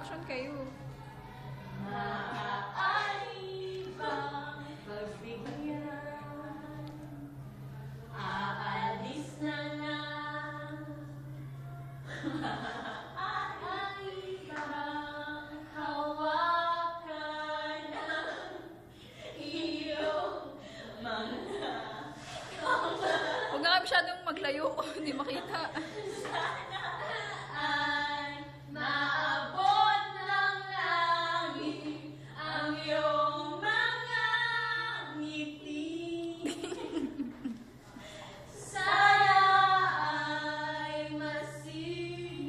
mag-action kayo. Maaari bang pagbigyan? Aalis na lang. Maaari bang hawakan ng iyong mga kamay? Huwag nga masyadong maglayo. Hindi makita. Sana ay maabot ng langit ang iyong mga ngiti. Sana ay masilim.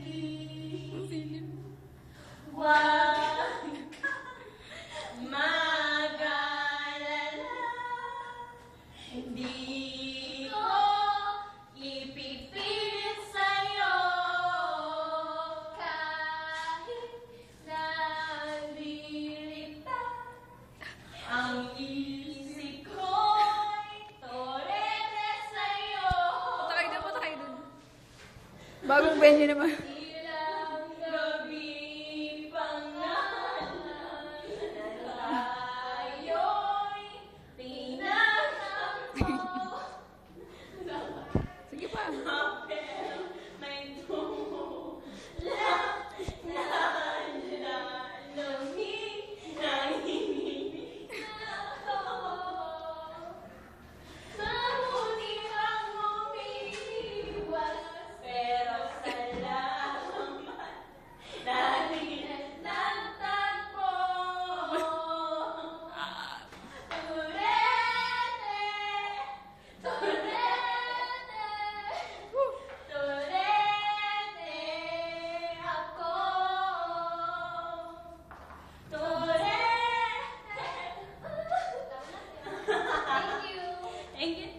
Huwag kang mag-alala. Hindi ko ipipilit sa'yo kahit nalilita ang isip ko'y torete sa'yo. Punta kayo dun. Bagong venue naman.